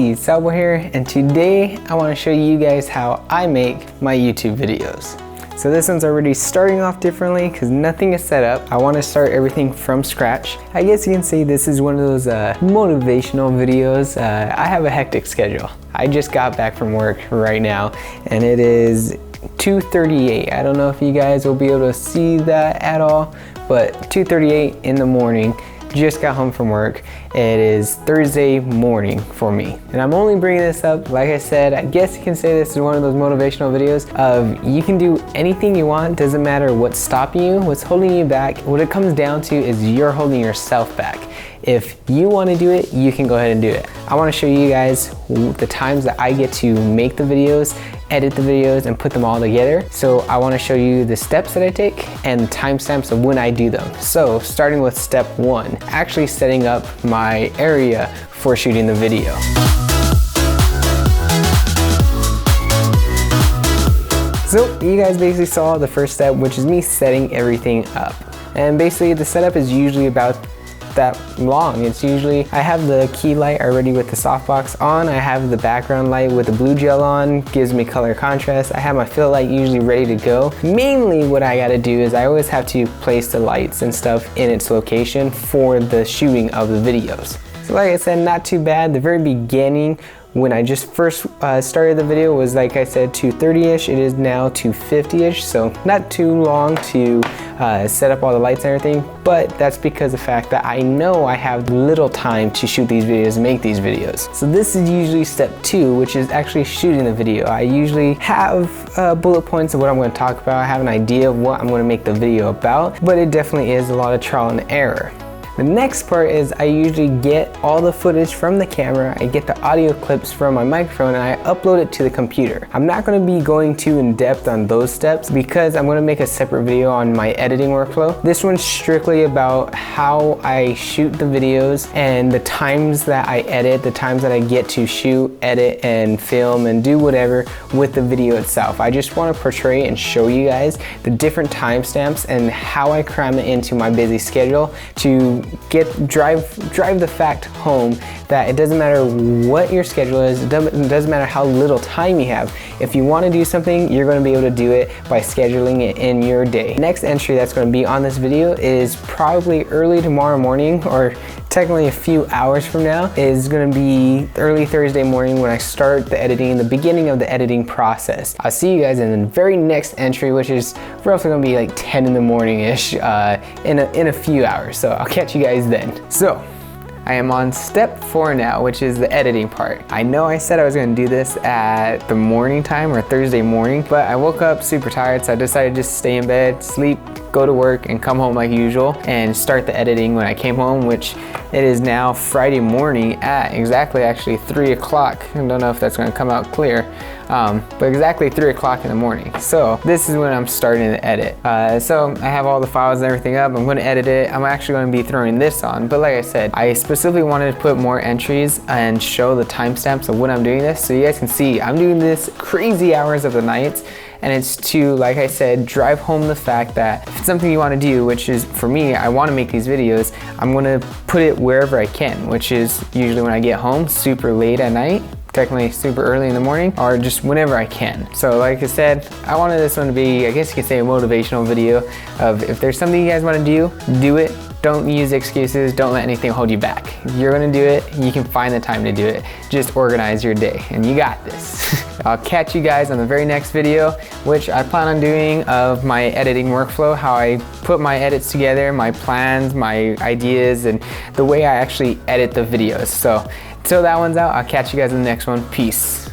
Hey, Salvo here, and today I want to show you guys how I make my YouTube videos. So this one's already starting off differently because nothing is set up. I want to start everything from scratch. I guess you can say this is one of those motivational videos. I have a hectic schedule. I just got back from work right now and it is 2:38. I don't know if you guys will be able to see that at all, but 2:38 in the morning. Just got home from work. It is Thursday morning for me. And I'm only bringing this up, like I said, I guess you can say this is one of those motivational videos of you can do anything you want, doesn't matter what's stopping you, what's holding you back. What it comes down to is you're holding yourself back. If you want to do it, you can go ahead and do it. I want to show you guys the times that I get to make the videos, edit the videos, and put them all together. So I want to show you the steps that I take and the timestamps of when I do them. So starting with step one, actually setting up my area for shooting the video. So you guys basically saw the first step, which is me setting everything up. And basically the setup is usually about that long. It's usually, I have the key light already with the softbox on, I have the background light with the blue gel on, gives me color contrast, I have my fill light usually ready to go. Mainly what I gotta do is I always have to place the lights and stuff in its location for the shooting of the videos. So like I said, not too bad. The very beginning, when I just first started the video was, like I said, 2:30ish. It is now 2:50ish, so not too long to set up all the lights and everything, but that's because of the fact that I know I have little time to shoot these videos and make these videos. So this is usually step two, which is actually shooting the video. I usually have bullet points of what I'm going to talk about. I have an idea of what I'm going to make the video about, but it definitely is a lot of trial and error. The next part is I usually get all the footage from the camera, I get the audio clips from my microphone, and I upload it to the computer. I'm not going to be going too in depth on those steps because I'm going to make a separate video on my editing workflow. This one's strictly about how I shoot the videos and the times that I edit, the times that I get to shoot, edit, and film and do whatever with the video itself. I just want to portray and show you guys the different timestamps and how I cram it into my busy schedule to drive the fact home that it doesn't matter what your schedule is, it doesn't matter how little time you have. If you want to do something, you're going to be able to do it by scheduling it in your day. Next entry that's going to be on this video is probably early tomorrow morning, or technically a few hours from now, is going to be early Thursday morning when I start the editing, the beginning of the editing process. I'll see you guys in the very next entry, which is roughly going to be like 10 in the morning-ish in a few hours. So I'll catch you guys then. So I am on step 4 now, which is the editing part. I know I said I was going to do this at the morning time or Thursday morning, but I woke up super tired, so I decided to just stay in bed, sleep, go to work, and come home like usual and start the editing when I came home, which it is now Friday morning at exactly actually 3 o'clock. I don't know if that's going to come out clear, but exactly 3 o'clock in the morning. So this is when I'm starting to edit. So I have all the files and everything up. I'm going to edit it. I'm actually going to be throwing this on, but like I said, I specifically wanted to put more entries and show the timestamps of when I'm doing this so you guys can see I'm doing this crazy hours of the nights. And it's to, like I said, drive home the fact that if it's something you want to do, which is for me, I want to make these videos, I'm going to put it wherever I can, which is usually when I get home, super late at night, technically super early in the morning, or just whenever I can. So like I said, I wanted this one to be, I guess you could say, a motivational video of if there's something you guys want to do it. Don't use excuses, don't let anything hold you back. If you're gonna do it, you can find the time to do it. Just organize your day, and you got this. I'll catch you guys on the very next video, which I plan on doing of my editing workflow, how I put my edits together, my plans, my ideas, and the way I actually edit the videos. So until that one's out, I'll catch you guys in the next one. Peace.